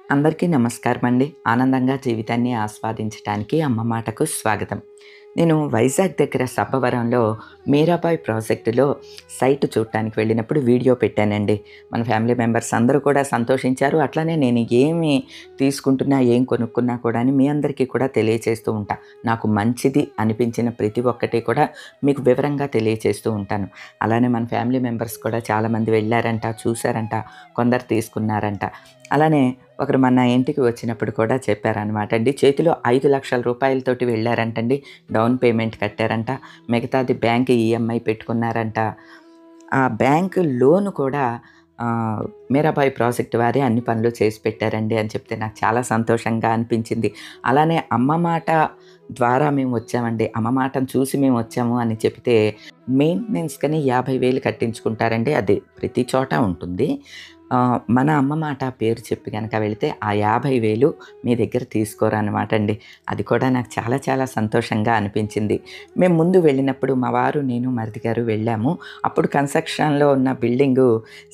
అందరికీ నమస్కారం అండి. ఆనందంగా జీవితాన్ని ఆస్వాదించటానికి అమ్మ మాటకు స్వాగతం. నేను వైజాగ్ దగ్గర సబ్బవరంలో మీరాబాయ్ ప్రాజెక్టులో సైట్ చూడటానికి వెళ్ళినప్పుడు వీడియో పెట్టానండి. మన ఫ్యామిలీ మెంబర్స్ అందరూ కూడా సంతోషించారు. అట్లనే నేను ఏమి తీసుకుంటున్నా, ఏం కొనుక్కున్నా కూడా అని మీ అందరికీ కూడా తెలియచేస్తూ ఉంటా. నాకు మంచిది అనిపించిన ప్రతి ఒక్కటి కూడా మీకు వివరంగా తెలియచేస్తూ ఉంటాను. అలానే మన ఫ్యామిలీ మెంబర్స్ కూడా చాలామంది వెళ్ళారంట, చూసారంట, కొందరు తీసుకున్నారంట. అలానే ఒకరు మన ఇంటికి వచ్చినప్పుడు కూడా చెప్పారనమాట అండి. చేతిలో 5,00,000 రూపాయలతోటి వెళ్ళారంటండి. Down payment కట్టారంట. మిగతాది బ్యాంక్ ఈఎంఐ పెట్టుకున్నారంట. ఆ బ్యాంకు లోన్ కూడా మీరాబాయి ప్రాజెక్ట్ వారే అన్ని పనులు చేసి పెట్టారండి అని చెప్తే నాకు చాలా సంతోషంగా అనిపించింది. అలానే అమ్మ మాట ద్వారా మేము వచ్చామండి. అమ్మ మాటను చూసి మేము వచ్చాము అని చెప్తే మెయింటెనెన్స్‌కని 50,000 కట్టించుకుంటారండి. అది ప్రతి చోట ఉంటుంది. మన అమ్మ మాట పేరు చెప్పి గనక వెళితే ఆ 50,000 మీ దగ్గర తీసుకోరనమాట అండి. అది కూడా నాకు చాలా చాలా సంతోషంగా అనిపించింది. మేము ముందు వెళ్ళినప్పుడు మా వారు, నేను, మరిది గారు వెళ్ళాము. అప్పుడు కన్‌స్ట్రక్షన్‌లో ఉన్న బిల్డింగు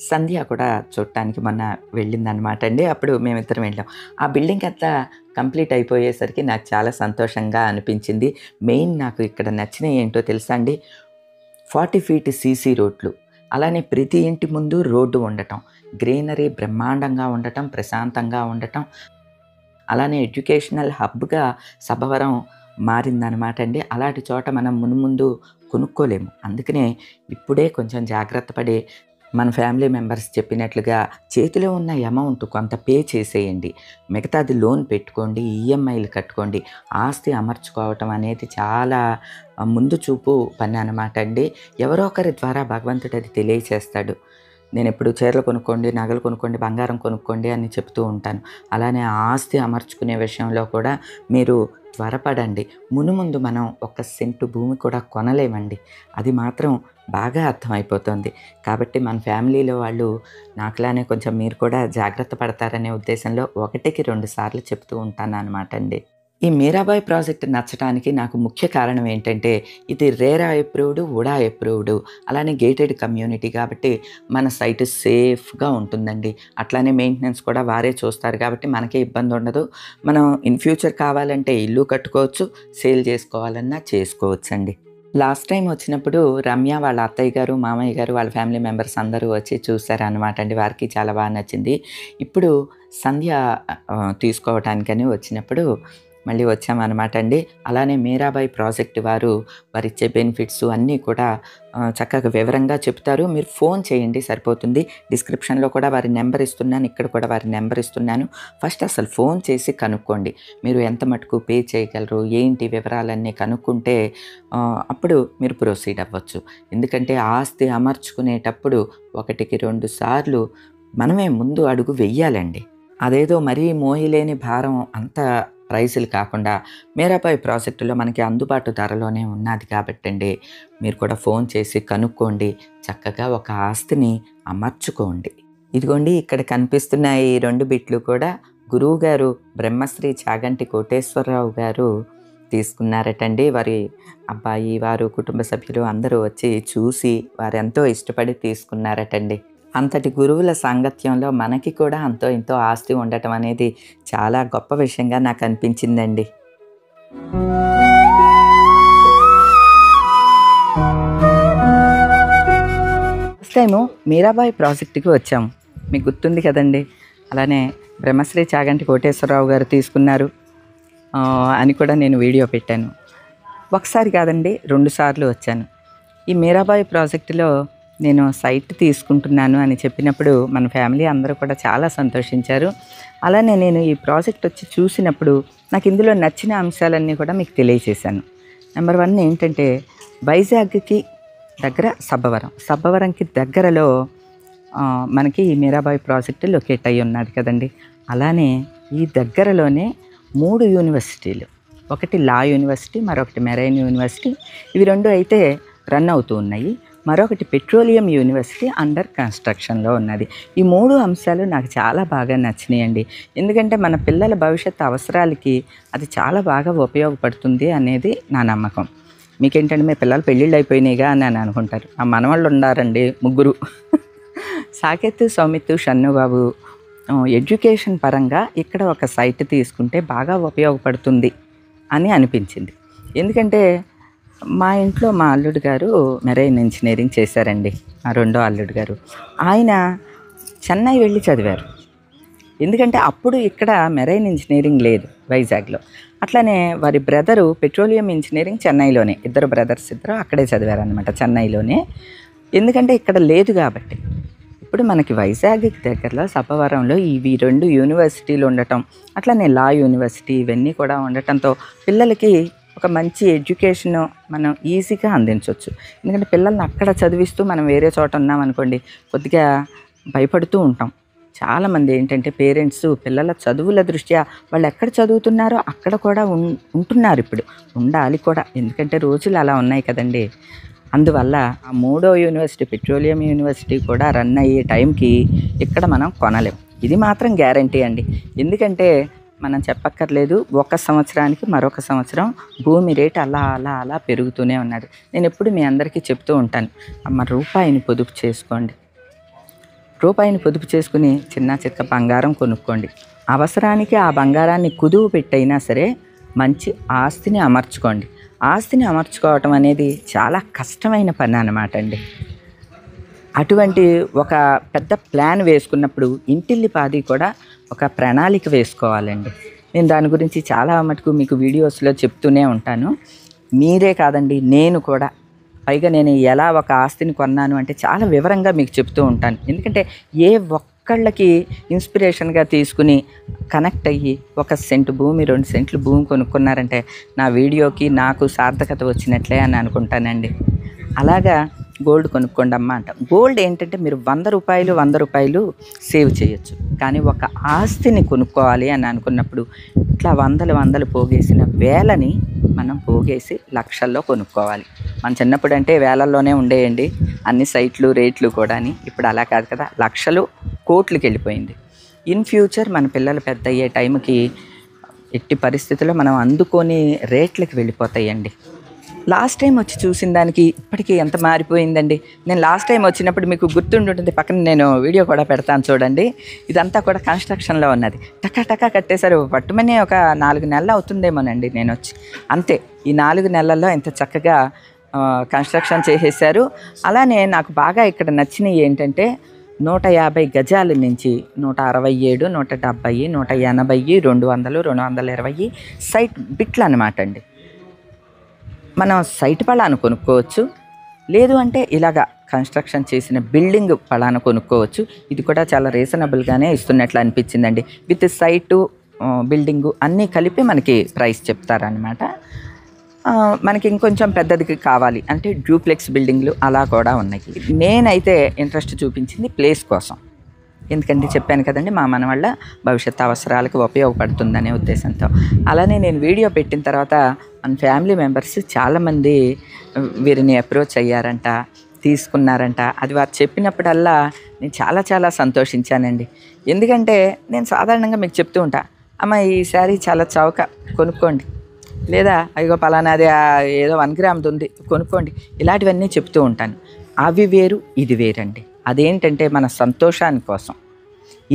సంధ్య కూడా చూడటానికి మొన్న వెళ్ళిందనమాట అండి. అప్పుడు మేమిద్దరం వెళ్ళాం. ఆ బిల్డింగ్ అంతా కంప్లీట్ అయిపోయేసరికి నాకు చాలా సంతోషంగా అనిపించింది. మెయిన్ నాకు ఇక్కడ నచ్చినయి ఏంటో తెలుసా అండి? 40 ఫీట్ సీసీ రోడ్లు. అలానే ప్రతి ఇంటి ముందు రోడ్డు ఉండటం. గ్రీనరీ బ్రహ్మాండంగా ఉండటం, ప్రశాంతంగా ఉండటం. అలానే ఎడ్యుకేషనల్ హబ్‌గా సబ్బవరం మారిందనమాట అండి. అలాంటి చోట మనం మునుముందు కొనుక్కోలేము. అందుకనే ఇప్పుడే కొంచెం జాగ్రత్త పడి మన ఫ్యామిలీ మెంబర్స్ చెప్పినట్లుగా చేతిలో ఉన్న అమౌంట్ కొంత పే చేసేయండి. మిగతాది లోన్ పెట్టుకోండి, ఈఎంఐలు కట్టుకోండి. ఆస్తి అమర్చుకోవటం అనేది చాలా ముందు చూపు పని అనమాట అండి. ఎవరో ఒకరి ద్వారా భగవంతుడు అది తెలియచేస్తాడు. నేనెప్పుడు చీరలు కొనుక్కోండి, నగలు కొనుక్కోండి, బంగారం కొనుక్కోండి అని చెప్తూ ఉంటాను. అలానే ఆస్తి అమర్చుకునే విషయంలో కూడా మీరు త్వరపడండి. మునుముందు మనం ఒక్క సెంటు భూమి కూడా కొనలేమండి. అది మాత్రం బాగా అర్థమైపోతుంది. కాబట్టి మన ఫ్యామిలీలో వాళ్ళు నాకులానే కొంచెం మీరు కూడా జాగ్రత్త పడతారనే ఉద్దేశంలో 1కి 2 సార్లు చెప్తూ ఉంటాననమాట అండి. ఈ మీరాబాయ్ ప్రాజెక్ట్ నచ్చటానికి నాకు ముఖ్య కారణం ఏంటంటే, ఇది రేరా అప్రూవ్డ్, వుడా అప్రూవ్డ్. అలానే గేటెడ్ కమ్యూనిటీ కాబట్టి మన సైట్ సేఫ్‌గా ఉంటుందండి. అట్లానే మెయింటెనెన్స్ కూడా వారే చూస్తారు కాబట్టి మనకే ఇబ్బంది ఉండదు. మనం ఇన్ ఫ్యూచర్ కావాలంటే ఇల్లు కట్టుకోవచ్చు, సేల్ చేసుకోవాలన్నా చేసుకోవచ్చండి. లాస్ట్ టైమ్ వచ్చినప్పుడు రమ్య వాళ్ళ అత్తయ్య గారు, మామయ్య గారు, వాళ్ళ ఫ్యామిలీ మెంబర్స్ అందరూ వచ్చి చూసారనమాట అండి. వారికి చాలా బాగా నచ్చింది. ఇప్పుడు సంధ్య తీసుకోవటానికని వచ్చినప్పుడు మళ్ళీ వచ్చామనమాట అండి. అలానే మీరాబాయి ప్రాజెక్ట్ వారు వారిచ్చే బెనిఫిట్స్ అన్నీ కూడా చక్కగా వివరంగా చెప్తారు. మీరు ఫోన్ చేయండి సరిపోతుంది. డిస్క్రిప్షన్‌లో కూడా వారి నెంబర్ ఇస్తున్నాను. ఇక్కడ కూడా వారి నెంబర్ ఇస్తున్నాను. ఫస్ట్ అసలు ఫోన్ చేసి కనుక్కోండి. మీరు ఎంత మటుకు పే చేయగలరు, ఏంటి వివరాలన్నీ కనుక్కుంటే అప్పుడు మీరు ప్రొసీడ్ అవ్వచ్చు. ఎందుకంటే ఆస్తి అమర్చుకునేటప్పుడు 1కి 2 సార్లు మనమే ముందు అడుగు వెయ్యాలండి. అదేదో మరీ మోయలేని భారం అంత ప్రైసులు కాకుండా మీరాబాయి ప్రాజెక్టులో మనకి అందుబాటు ధరలోనే ఉన్నది కాబట్టండి, మీరు కూడా ఫోన్ చేసి కనుక్కోండి. చక్కగా ఒక ఆస్తిని అమర్చుకోండి. ఇదిగోండి ఇక్కడ కనిపిస్తున్న ఈ 2 బిట్లు కూడా గురువుగారు బ్రహ్మశ్రీ చాగంటి కోటేశ్వరరావు గారు తీసుకున్నారటండి. వారి అబ్బాయి, వారు కుటుంబ సభ్యులు అందరూ వచ్చి చూసి వారెంతో ఇష్టపడి తీసుకున్నారటండి. అంతటి గురువుల సాంగత్యంలో మనకి కూడా అంతో ఇంతో ఆస్తి ఉండటం అనేది చాలా గొప్ప విషయంగా నాకు అనిపించిందండి. ఫస్ట్ టైము మీరాబాయి ప్రాజెక్ట్‌కి వచ్చాము. మీకు గుర్తుంది కదండి. అలానే బ్రహ్మశ్రీ చాగంటి కోటేశ్వరరావు గారు తీసుకున్నారు అని కూడా నేను వీడియో పెట్టాను. ఒకసారి కాదండి 2 సార్లు వచ్చాను. ఈ మీరాబాయి ప్రాజెక్టులో నేను సైట్ తీసుకుంటున్నాను అని చెప్పినప్పుడు మన ఫ్యామిలీ అందరూ కూడా చాలా సంతోషించారు. అలానే నేను ఈ ప్రాజెక్ట్ వచ్చి చూసినప్పుడు నాకు ఇందులో నచ్చిన అంశాలన్నీ కూడా మీకు తెలియజేశాను. నెంబర్ 1 ఏంటంటే వైజాగ్‌కి దగ్గర సబ్బవరంకి దగ్గరలో మనకి ఈ మీరాబాయి ప్రాజెక్టు లొకేట్ అయ్యి ఉన్నది కదండి. అలానే ఈ దగ్గరలోనే 3 యూనివర్సిటీలు, ఒకటి లా యూనివర్సిటీ, మరొకటి మెరైన్ యూనివర్సిటీ, ఇవి 2 అయితే రన్ అవుతూ ఉన్నాయి. మరొకటి పెట్రోలియం యూనివర్సిటీ అండర్ కన్స్ట్రక్షన్లో ఉన్నది. ఈ 3 అంశాలు నాకు చాలా బాగా నచ్చినాయండి. ఎందుకంటే మన పిల్లల భవిష్యత్తు అవసరాలకి అది చాలా బాగా ఉపయోగపడుతుంది అనేది నా నమ్మకం. మీకేంటంటే మీ పిల్లలు పెళ్ళిళ్ళు అయిపోయినాయిగా అని అనుకుంటారు. ఆ మనవాళ్ళు ఉన్నారండి 3 సాకేత్, సౌమిత్, షన్నుబాబు ఎడ్యుకేషన్ పరంగా ఇక్కడ ఒక సైట్ తీసుకుంటే బాగా ఉపయోగపడుతుంది అని అనిపించింది. ఎందుకంటే మా ఇంట్లో మా అల్లుడు గారు మెరైన్ ఇంజనీరింగ్ చేశారండి. మా రెండో అల్లుడు గారు ఆయన చెన్నై వెళ్ళి చదివారు. ఎందుకంటే అప్పుడు ఇక్కడ మెరైన్ ఇంజనీరింగ్ లేదు వైజాగ్లో. అట్లనే వారి బ్రదరు పెట్రోలియం ఇంజనీరింగ్ చెన్నైలోనే, ఇద్దరు బ్రదర్స్ ఇద్దరు అక్కడే చదివారనమాట చెన్నైలోనే. ఎందుకంటే ఇక్కడ లేదు కాబట్టి. ఇప్పుడు మనకి వైజాగ్ దగ్గరలో సబ్బవరంలో ఇవి 2 యూనివర్సిటీలు ఉండటం, అట్లనే లా యూనివర్సిటీ ఇవన్నీ కూడా ఉండటంతో పిల్లలకి ఒక మంచి ఎడ్యుకేషన్ మనం ఈజీగా అందించవచ్చు. ఎందుకంటే పిల్లల్ని అక్కడ చదివిస్తూ మనం వేరే చోట ఉన్నామనుకోండి కొద్దిగా భయపడుతూ ఉంటాం. చాలామంది ఏంటంటే పేరెంట్స్ పిల్లల చదువుల దృష్ట్యా వాళ్ళు ఎక్కడ చదువుతున్నారో అక్కడ కూడా ఉంటున్నారు. ఇప్పుడు ఉండాలి కూడా, ఎందుకంటే రోజులు అలా ఉన్నాయి కదండి. అందువల్ల ఆ 3వ యూనివర్సిటీ పెట్రోలియం యూనివర్సిటీ కూడా రన్ అయ్యే టైంకి ఇక్కడ మనం కొనలేం. ఇది మాత్రం గ్యారంటీ అండి. ఎందుకంటే మనం చెప్పక్కర్లేదు, ఒక సంవత్సరానికి మరొక సంవత్సరం భూమి రేటు అలా అలా అలా పెరుగుతూనే ఉన్నది. నేను ఎప్పుడు మీ అందరికీ చెప్తూ ఉంటాను, అమ్మ రూపాయిని పొదుపు చేసుకోండి. రూపాయిని పొదుపు చేసుకుని చిన్న చితక బంగారం కొనుక్కోండి. అవసరానికి ఆ బంగారాన్ని కుదువు పెట్టైనా సరే మంచి ఆస్తిని అమర్చుకోండి. ఆస్తిని అమర్చుకోవటం అనేది చాలా కష్టమైన పని అన్నమాట అండి. అటువంటి ఒక పెద్ద ప్లాన్ వేసుకున్నప్పుడు ఇంటిల్లిపాది కూడా ఒక ప్రణాళిక వేసుకోవాలండి. నేను దాని గురించి చాలా మటుకు మీకు వీడియోస్లో చెప్తూనే ఉంటాను. మీరే కాదండి, నేను కూడా. పైగా నేను ఎలా ఒక ఆస్తిని కొన్నాను అంటే చాలా వివరంగా మీకు చెప్తూ ఉంటాను. ఎందుకంటే ఏ ఒక్కళ్ళకి ఇన్స్పిరేషన్గా తీసుకుని కనెక్ట్ అయ్యి 1 సెంటు భూమి 2 సెంట్లు భూమి కొనుక్కున్నారంటే నా వీడియోకి నాకు సార్థకత వచ్చినట్లే అని అనుకుంటానండి. అలాగా గోల్డ్ కొనుక్కోండి అమ్మ అంట. గోల్డ్ ఏంటంటే మీరు 100 రూపాయలు సేవ్ చేయొచ్చు. కానీ ఒక ఆస్తిని కొనుక్కోవాలి అని అనుకున్నప్పుడు ఇట్లా వందలు పోగేసిన వేలని మనం పోగేసి లక్షల్లో కొనుక్కోవాలి. మన చిన్నప్పుడు అంటే వేలల్లోనే ఉండేయండి అన్ని సైట్లు రేట్లు కూడా. ఇప్పుడు అలా కాదు కదా, లక్షలు కోట్లకి వెళ్ళిపోయింది. ఇన్ ఫ్యూచర్ మన పిల్లలు పెద్ద అయ్యే టైంకి ఎట్టి పరిస్థితుల్లో మనం అందుకొని రేట్లకి వెళ్ళిపోతాయండి. లాస్ట్ టైం వచ్చి చూసిన దానికి ఇప్పటికీ ఎంత మారిపోయిందండి. నేను లాస్ట్ టైం వచ్చినప్పుడు మీకు గుర్తుంటుంది, పక్కన నేను వీడియో కూడా పెడతాను చూడండి. ఇదంతా కూడా కన్స్ట్రక్షన్లో ఉన్నది. టకా కట్టేశారు. పట్టుమని ఒక 4 నెలలు అవుతుందేమోనండి నేను వచ్చి. అంతే, ఈ 4 నెలల్లో ఎంత చక్కగా కన్స్ట్రక్షన్ చేసేసారు. అలానే నాకు బాగా ఇక్కడ నచ్చినవి ఏంటంటే 150 గజాల నుంచి 167, 170, 180, 200, 220 సైట్ బిట్లు అన్నమాట అండి. మనం సైట్ పళాను కొనుక్కోవచ్చు, లేదు అంటే ఇలాగా కన్స్ట్రక్షన్ చేసిన బిల్డింగ్ పళాను కొనుక్కోవచ్చు. ఇది కూడా చాలా రీజనబుల్గానే ఇస్తున్నట్లు అనిపించిందండి. విత్ సైటు బిల్డింగు అన్నీ కలిపి మనకి ప్రైస్ చెప్తారనమాట. మనకి ఇంకొంచెం పెద్దదికి కావాలి అంటే డ్యూప్లెక్స్ బిల్డింగ్లు అలా కూడా ఉన్నాయి. నేనైతే ఇంట్రెస్ట్ చూపించింది ప్లేస్ కోసం. ఎందుకంటే చెప్పాను కదండి, మా మనవళ్ళ భవిష్యత్ అవసరాలకు ఉపయోగపడుతుందనే ఉద్దేశంతో. అలానే నేను వీడియో పెట్టిన తర్వాత మన ఫ్యామిలీ మెంబర్స్ చాలామంది వీరిని అప్రోచ్ అయ్యారంట, తీసుకున్నారంట. అది వారు చెప్పినప్పుడల్లా నేను చాలా సంతోషించానండి. ఎందుకంటే నేను సాధారణంగా మీకు చెప్తూ ఉంటా, అమ్మ ఈ శారీ చాలా చౌక కొనుక్కోండి, లేదా అయ్యో పలానాది ఏదో 1 గ్రామ్ది ఉంది కొనుక్కోండి, ఇలాంటివన్నీ చెప్తూ ఉంటాను. అవి వేరు, ఇది వేరండి. అదేంటంటే మన సంతోషాని కోసం,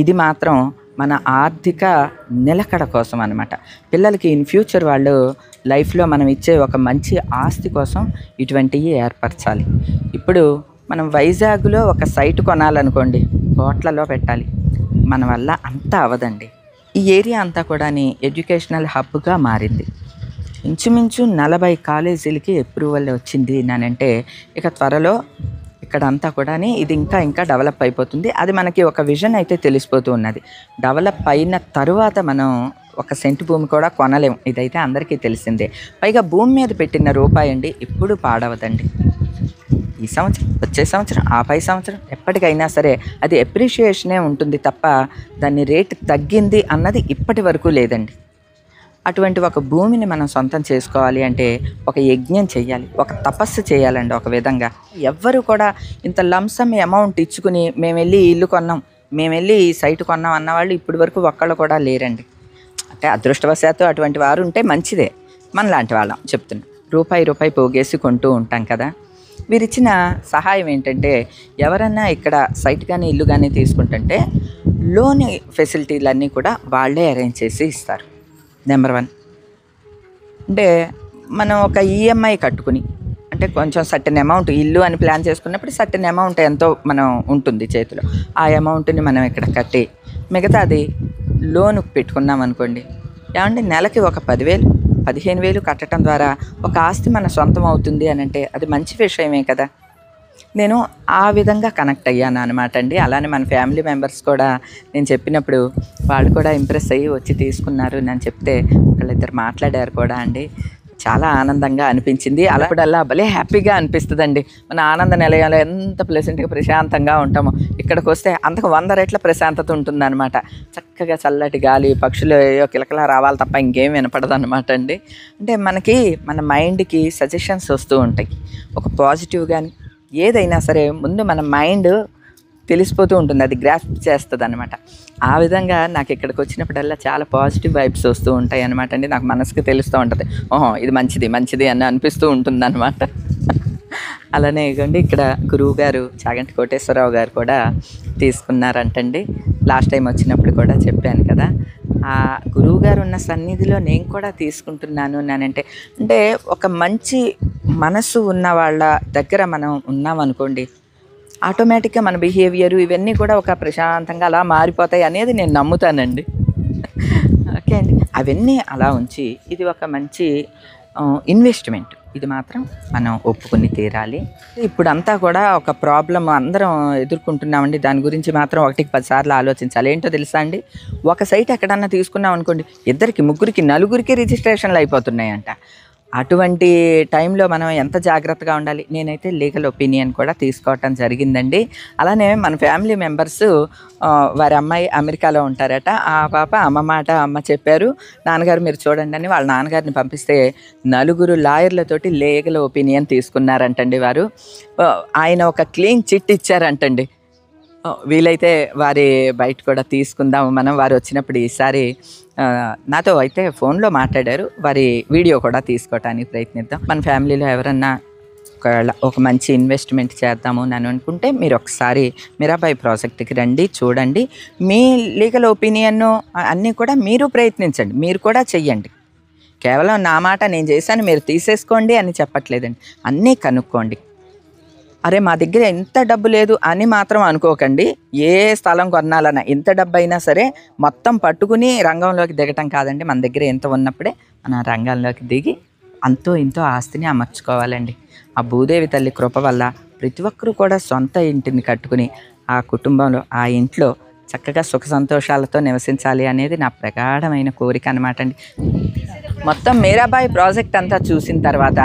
ఇది మాత్రం మన ఆర్థిక నిలకడ కోసం అన్నమాట. పిల్లలకి ఇన్ ఫ్యూచర్ వాళ్ళు లైఫ్లో మనం ఇచ్చే ఒక మంచి ఆస్తి కోసం ఇటువంటివి ఏర్పరచాలి. ఇప్పుడు మనం వైజాగ్లో ఒక సైట్ కొనాలనుకోండి, కోట్లలో పెట్టాలి. మన వల్ల అంతా అవదండి. ఈ ఏరియా అంతా కూడా ఎడ్యుకేషనల్ హబ్గా మారింది. ఇంచుమించు 40 కాలేజీలకి అప్రూవల్ వచ్చింది అంటే ఇక త్వరలో ఇక్కడంతా కూడా ఇది ఇంకా డెవలప్ అయిపోతుంది. అది మనకి ఒక విజన్ అయితే తెలిసిపోతూ ఉన్నది. డెవలప్ అయిన తరువాత మనం 1 సెంటు భూమి కూడా కొనలేము, ఇదైతే అందరికీ తెలిసిందే. పైగా భూమి మీద పెట్టిన రూపాయి అండి ఎప్పుడు పాడవదండి. ఈ సంవత్సరం, వచ్చే సంవత్సరం, ఆ పై సంవత్సరం, ఎప్పటికైనా సరే అది అప్రిషియేషనే ఉంటుంది తప్ప దాని రేటు తగ్గింది అన్నది ఇప్పటి వరకు లేదండి. అటువంటి ఒక భూమిని మనం సొంతం చేసుకోవాలి అంటే ఒక యజ్ఞం చేయాలి, ఒక తపస్సు చేయాలండి. ఒక విధంగా ఎవ్వరు కూడా ఇంత లంసమ్ అమౌంట్ ఇచ్చుకుని మేము వెళ్ళి ఇల్లు కొన్నాం, మేము వెళ్ళి ఈ సైట్ కొన్నాం అన్నవాళ్ళు ఇప్పటి వరకు ఒక్కళ్ళు కూడా లేరండి. అంటే అదృష్టవశాత్తు అటువంటి వారు ఉంటే మంచిదే. మనలాంటి వాళ్ళం చెప్తున్నా, రూపాయి పోగేసి కొంటూ ఉంటాం కదా. వీరిచ్చిన సహాయం ఏంటంటే ఎవరన్నా ఇక్కడ సైట్ కానీ ఇల్లు కానీ తీసుకుంటుంటే లోన్ ఫెసిలిటీలన్నీ కూడా వాళ్ళే అరేంజ్ చేసి ఇస్తారు. నెంబర్ 1. అంటే మనం ఒక ఈఎంఐ కట్టుకుని, అంటే కొంచెం సర్టెన్ అమౌంట్ ఇల్లు అని ప్లాన్ చేసుకున్నప్పుడు సర్టెన్ అమౌంట్ ఎంతో మనం ఉంటుంది చేతిలో, ఆ అమౌంట్ని మనం ఇక్కడ కట్టి మిగతాది లోనుకు పెట్టుకున్నాం అనుకోండి, ఏమంటే నెలకి ఒక 10,000 15,000 కట్టడం ద్వారా ఒక ఆస్తి మన సొంతం అవుతుంది అని అంటే అది మంచి విషయమే కదా. నేను ఆ విధంగా కనెక్ట్ అయ్యాను అనమాట అండి. అలానే మన ఫ్యామిలీ మెంబర్స్ కూడా నేను చెప్పినప్పుడు వాళ్ళు కూడా ఇంప్రెస్ అయ్యి వచ్చి తీసుకున్నారు. నేను చెప్తే వాళ్ళిద్దరు మాట్లాడారు కూడా అండి. చాలా ఆనందంగా అనిపించింది. అలాప్పుడల్లా భలే హ్యాపీగా అనిపిస్తుందండి. మన ఆనంద నిలయంలో ఎంత ప్లెజెంట్గా ప్రశాంతంగా ఉంటామో ఇక్కడికి వస్తే అంతకు 100 రెట్ల ప్రశాంతత ఉంటుందన్నమాట. చక్కగా చల్లటి గాలి, పక్షులు ఏయో కిలకలా రావాలి తప్ప ఇంకేం వినపడదు అనమాట అండి. అంటే మనకి మన మైండ్కి సజెషన్స్ వస్తూ ఉంటాయి. ఒక పాజిటివ్ కానీ ఏదైనా సరే ముందు మన మైండ్ తెలిసిపోతూ ఉంటుంది, అది గ్రాస్ప్ చేస్తుంది అనమాట. ఆ విధంగా నాకు ఇక్కడికి వచ్చినప్పుడల్లా చాలా పాజిటివ్ వైబ్స్ వస్తూ ఉంటాయి అనమాట అండి. నాకు మనసుకి తెలుస్తూ ఉంటుంది, ఓహో ఇది మంచిది మంచిది అని అనిపిస్తూ ఉంటుంది అనమాట. అలానే ఇవ్వండి ఇక్కడ గురువు గారు చాగంటి కోటేశ్వరరావు గారు కూడా తీసుకున్నారంటండి. లాస్ట్ టైం వచ్చినప్పుడు కూడా చెప్పాను కదా, ఆ గురువు గారు ఉన్న సన్నిధిలో నేను కూడా తీసుకుంటున్నాను నానంటే. అంటే ఒక మంచి మనసు ఉన్న వాళ్ళ దగ్గర మనం ఉన్నామనుకోండి, ఆటోమేటిక్గా మన బిహేవియర్ ఇవన్నీ కూడా ఒక ప్రశాంతంగా అలా మారిపోతాయి అనేది నేను నమ్ముతానండి. ఓకే అండి, అవన్నీ అలా ఉంచి ఇది ఒక మంచి ఇన్వెస్ట్మెంట్, ఇది మాత్రం మనం ఒప్పుకొని తీరాలి. ఇప్పుడంతా కూడా ఒక ప్రాబ్లం అందరం ఎదుర్కొంటున్నామండి. దాని గురించి మాత్రం 1కి 10 సార్లు ఆలోచించాలి. ఏంటో తెలుసా అండి, ఒక సైట్ ఎక్కడన్నా తీసుకున్నాం అనుకోండి, 2కి 3కి 4కి రిజిస్ట్రేషన్లు అయిపోతున్నాయంట. అటువంటి టైంలో మనం ఎంత జాగ్రత్తగా ఉండాలి. నేనైతే లీగల్ ఒపీనియన్ కూడా తీసుకోవటం జరిగిందండి. అలానే మన ఫ్యామిలీ మెంబర్స్ వారి అమ్మాయి అమెరికాలో ఉంటారట. ఆ పాప అమ్మ మాట అమ్మ చెప్పారు, నాన్నగారు మీరు చూడండి అని వాళ్ళ నాన్నగారిని పంపిస్తే 4 లాయర్లతోటి లీగల్ ఒపీనియన్ తీసుకున్నారంటండి వారు. ఆయన ఒక క్లీన్ చిట్ ఇచ్చారంటండి. వీలైతే వారి బయట కూడా తీసుకుందాము మనం, వారు వచ్చినప్పుడు ఈసారి నాతో అయితే ఫోన్లో మాట్లాడారు. వారి వీడియో కూడా తీసుకోవటానికి ప్రయత్నిద్దాం. మన ఫ్యామిలీలో ఎవరన్నా ఒక మంచి ఇన్వెస్ట్మెంట్ చేద్దాము అని అనుకుంటే మీరు ఒకసారి మీరాబాయి ప్రాజెక్ట్కి రండి, చూడండి. మీ లీగల్ ఒపీనియన్ అన్నీ కూడా మీరు ప్రయత్నించండి, మీరు కూడా చెయ్యండి. కేవలం నా మాట నేను చేశాను మీరు తీసేసుకోండి అని చెప్పట్లేదండి. అన్నీ కనుక్కోండి. అరే మా దగ్గర ఎంత డబ్బు లేదు అని మాత్రం అనుకోకండి. ఏ స్థలం కొనాలన్నా ఎంత డబ్బు అయినా సరే మొత్తం పట్టుకుని రంగంలోకి దిగటం కాదండి. మన దగ్గర ఎంత ఉన్నప్పుడే మన రంగంలోకి దిగి అంతో ఇంతో ఆస్తిని అమర్చుకోవాలండి. ఆ భూదేవి తల్లి కృప వల్ల ప్రతి ఒక్కరూ కూడా సొంత ఇంటిని కట్టుకుని ఆ కుటుంబంలో ఆ ఇంట్లో చక్కగా సుఖ సంతోషాలతో నివసించాలి అనేది నా ప్రగాఢమైన కోరిక అనమాట అండి. మొత్తం మీరాబాయి ప్రాజెక్ట్ అంతా చూసిన తర్వాత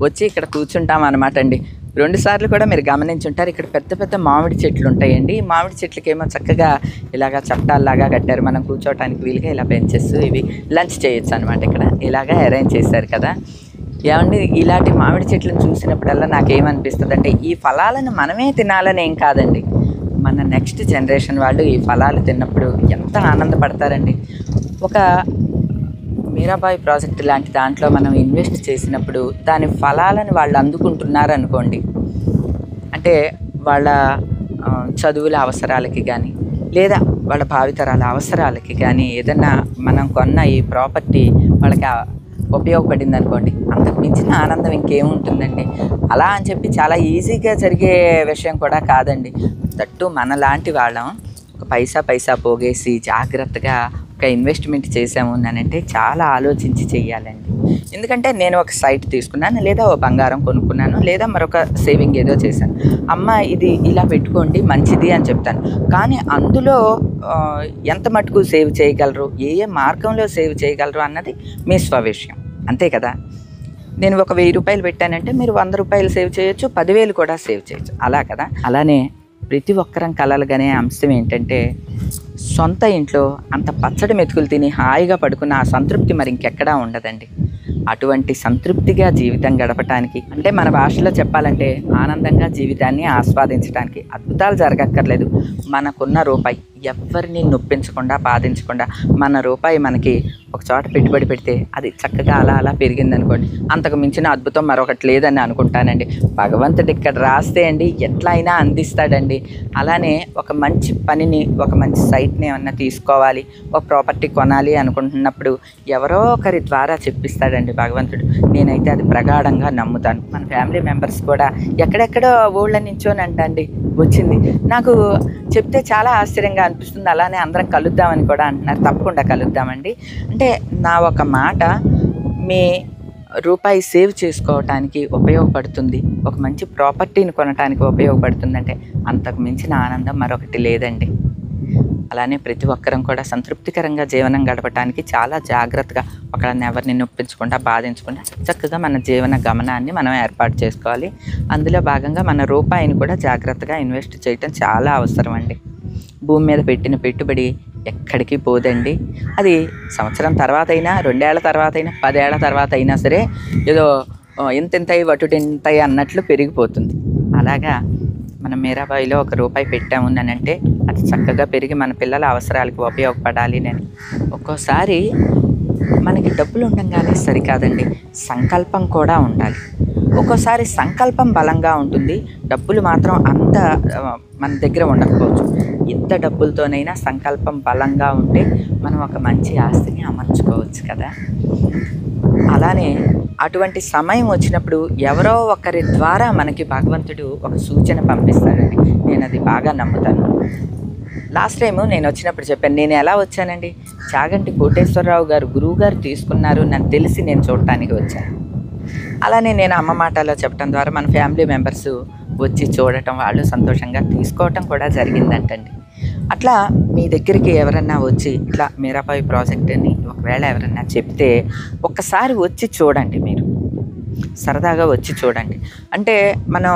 వచ్చి ఇక్కడ కూర్చుంటాం అనమాట అండి. 2 సార్లు కూడా మీరు గమనించుంటారు. ఇక్కడ పెద్ద పెద్ద మామిడి చెట్లు ఉంటాయండి. ఈ మామిడి చెట్లకి ఏమో చక్కగా ఇలాగా చట్టాల్లాగా కట్టారు. మనం కూర్చోవడానికి వీలుగా ఇలా బెంచెస్ ఇవి లంచ్ చేయొచ్చు అనమాట. ఇక్కడ ఇలాగా అరేంజ్ చేశారు కదా. ఏమండి ఇలాంటి మామిడి చెట్లను చూసినప్పుడల్లా నాకేమనిపిస్తుంది అంటే ఈ ఫలాలను మనమే తినాలని ఏం కాదండి, మన నెక్స్ట్ జనరేషన్ వాళ్ళు ఈ ఫలాలు తిన్నప్పుడు ఎంత ఆనందపడతారండి. ఒక మీరాబాయి ప్రాజెక్ట్ లాంటి దాంట్లో మనం ఇన్వెస్ట్ చేసినప్పుడు దాని ఫలాలను వాళ్ళు అందుకుంటున్నారనుకోండి, అంటే వాళ్ళ చదువుల అవసరాలకి కానీ లేదా వాళ్ళ భావితరాల అవసరాలకి కానీ ఏదన్నా మనం కొన్న ఈ ప్రాపర్టీ వాళ్ళకి ఉపయోగపడింది అనుకోండి, అంతకు మించిన ఆనందం ఇంకేముంటుందండి. అలా అని చెప్పి చాలా ఈజీగా జరిగే విషయం కూడా కాదండి. దట్టు మనలాంటి వాళ్ళం ఒక పైసా పోగేసి జాగ్రత్తగా ఒక ఇన్వెస్ట్మెంట్ చేసాము అంటే చాలా ఆలోచించి చెయ్యాలండి. ఎందుకంటే నేను ఒక సైట్ తీసుకున్నాను, లేదా ఓ బంగారం కొనుక్కున్నాను, లేదా మరొక సేవింగ్ ఏదో చేశాను. అమ్మ ఇది ఇలా పెట్టుకోండి మంచిది అని చెప్తాను. కానీ అందులో ఎంత మటుకు సేవ్ చేయగలరు, ఏ మార్గంలో సేవ్ చేయగలరు అన్నది మీ స్వవిషయం, అంతే కదా. నేను ఒక 1000 రూపాయలు పెట్టానంటే మీరు 100 రూపాయలు సేవ్ చేయొచ్చు, 10,000 కూడా సేవ్ చేయొచ్చు, అలా కదా. అలానే ప్రతి ఒక్కరం కలలుగానే అంశం ఏంటంటే సొంత ఇంట్లో అంత పచ్చడి మెతుకులు తిని హాయిగా పడుకున్న ఆ సంతృప్తి మరి ఇంకెక్కడా ఉండదండి. అటువంటి సంతృప్తిగా జీవితం గడపటానికి, అంటే మన భాషలో చెప్పాలంటే ఆనందంగా జీవితాన్ని ఆస్వాదించడానికి అద్భుతాలు జరగక్కర్లేదు. మనకున్న రూపాయి ఎవరిని నొప్పించకుండా బాధించకుండా మన రూపాయి మనకి ఒక చోట పెట్టుబడి పెడితే అది చక్కగా అలా అలా పెరిగిందనుకోండి, అంతకు మించిన అద్భుతం మరొకటి లేదని అనుకుంటానండి. భగవంతుడు ఇక్కడ రాస్తే అండి ఎట్లా అయినా అందిస్తాడండి. అలానే ఒక మంచి పనిని, ఒక మంచి సైట్ని ఏమన్నా తీసుకోవాలి, ఒక ప్రాపర్టీ కొనాలి అనుకుంటున్నప్పుడు ఎవరో ఒకరి ద్వారా చెప్పిస్తాడండి భగవంతుడు. నేనైతే అది ప్రగాఢంగా నమ్ముతాను. మన ఫ్యామిలీ మెంబర్స్ కూడా ఎక్కడెక్కడో ఊళ్ళ నుంచోనంటండి వచ్చింది. నాకు చెప్తే చాలా ఆశ్చర్యంగా అనిపిస్తుంది. అలానే అందరం కలుద్దామని కూడా అంటున్నారు. తప్పకుండా కలుద్దామండి. అంటే నా ఒక మాట మీ రూపాయి సేవ్ చేసుకోవటానికి ఉపయోగపడుతుంది, ఒక మంచి ప్రాపర్టీని కొనడానికి ఉపయోగపడుతుందంటే అంతకు మించిన ఆనందం మరొకటి లేదండి. అలానే ప్రతి ఒక్కరం కూడా సంతృప్తికరంగా జీవనం గడపడానికి చాలా జాగ్రత్తగా, ఒకళ్ళని ఎవరిని నొప్పించకుండా బాధించకుండా చక్కగా మన జీవన గమనాన్ని మనం ఏర్పాటు చేసుకోవాలి. అందులో భాగంగా మన రూపాయిని కూడా జాగ్రత్తగా ఇన్వెస్ట్ చేయటం చాలా అవసరం అండి. భూమి మీద పెట్టిన పెట్టుబడి ఎక్కడికి పోదండి. అది సంవత్సరం తర్వాత అయినా, 2 ఏళ్ల తర్వాత అయినా, 10 ఏళ్ల తర్వాత అయినా సరే ఏదో ఇంతింతయి వటుడింతయి అన్నట్లు పెరిగిపోతుంది. అలాగా మనం మీరాబాయిలో ₹1 పెట్టాము అంటే అది చక్కగా పెరిగి మన పిల్లల అవసరాలకు ఉపయోగపడాలి అని. ఒక్కోసారి మనకి డబ్బులు ఉండగానే సరికాదండి, సంకల్పం కూడా ఉండాలి. ఒక్కోసారి సంకల్పం బలంగా ఉంటుంది, డబ్బులు మాత్రం అంత మన దగ్గర ఉండకపోవచ్చు. ఇంత డబ్బులతోనైనా సంకల్పం బలంగా ఉంటే మనం ఒక మంచి ఆస్తిని అమర్చుకోవచ్చు కదా. అలానే అటువంటి సమయం వచ్చినప్పుడు ఎవరో ఒకరి ద్వారా మనకి భగవంతుడు ఒక సూచన పంపిస్తాడండి. నేను అది బాగా నమ్ముతాను. లాస్ట్ టైము నేను వచ్చినప్పుడు చెప్పాను, నేను ఎలా వచ్చానండి, చాగంటి కోటేశ్వరరావు గారు గురువుగారు తీసుకున్నారు నన్ను తెలిసి నేను చూడటానికి వచ్చాను. అలానే నేను అమ్మ మాటలో చెప్పడం ద్వారా మన ఫ్యామిలీ మెంబర్స్ వచ్చి చూడటం, వాళ్ళు సంతోషంగా తీసుకోవటం కూడా జరిగిందంటండి. అట్లా మీ దగ్గరికి ఎవరన్నా వచ్చి ఇట్లా మీరాబాయి ప్రాజెక్ట్ని ఒకవేళ ఎవరన్నా చెప్తే ఒక్కసారి వచ్చి చూడండి. మీరు సరదాగా వచ్చి చూడండి. అంటే మనం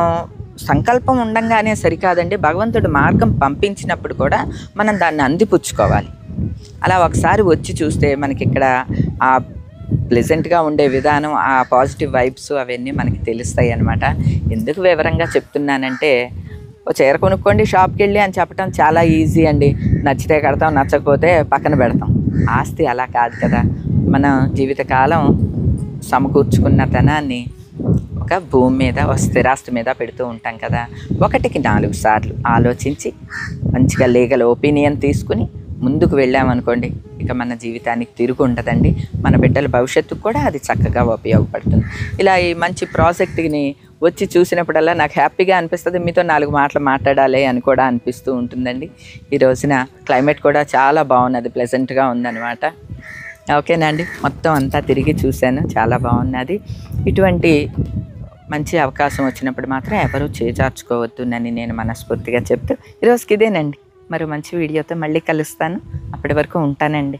సంకల్పం ఉండంగానే సరికాదండి, భగవంతుడు మార్గం పంపించినప్పుడు కూడా మనం దాన్ని అందిపుచ్చుకోవాలి. అలా ఒకసారి వచ్చి చూస్తే మనకి ఇక్కడ ఆ ప్లెజెంట్గా ఉండే విధానం, ఆ పాజిటివ్ వైబ్స్ అవన్నీ మనకి తెలుస్తాయి అన్నమాట. ఎందుకు వివరంగా చెప్తున్నానంటే, ఓ చీర కొనుక్కోండి షాప్కి వెళ్ళి అని చెప్పడం చాలా ఈజీ అండి. నచ్చితే కడతాం, నచ్చకపోతే పక్కన పెడతాం. ఆస్తి అలా కాదు కదా. మన జీవితకాలం సమకూర్చుకున్న ధనాన్ని ఒక భూమి మీద, ఒక స్థిరాస్తి మీద పెడుతూ ఉంటాం కదా. 1కి 4 సార్లు ఆలోచించి మంచిగా లీగల్ ఒపీనియన్ తీసుకుని ముందుకు వెళ్ళామనుకోండి, ఇక మన జీవితానికి తిరుగు ఉండదండి. మన బిడ్డల భవిష్యత్తుకు కూడా అది చక్కగా ఉపయోగపడుతుంది. ఇలా ఈ మంచి ప్రాజెక్ట్ని వచ్చి చూసినప్పుడల్లా నాకు హ్యాపీగా అనిపిస్తుంది. మీతో 4 మాటలు మాట్లాడాలి అని కూడా అనిపిస్తూ ఉంటుందండి. ఈ రోజున క్లైమేట్ కూడా చాలా బాగున్నది, ప్లెజెంట్గా ఉందన్నమాట. ఓకేనా అండి, మొత్తం అంతా తిరిగి చూశాను, చాలా బాగున్నది. ఇటువంటి మంచి అవకాశం వచ్చినప్పుడు మాత్రం ఎవరూ చేజార్చుకోవద్దునని నేను మనస్ఫూర్తిగా చెప్తూ ఈరోజుకి ఇదేనండి. మరో మంచి వీడియోతో మళ్ళీ కలుస్తాను. అప్పటి వరకు ఉంటానండి.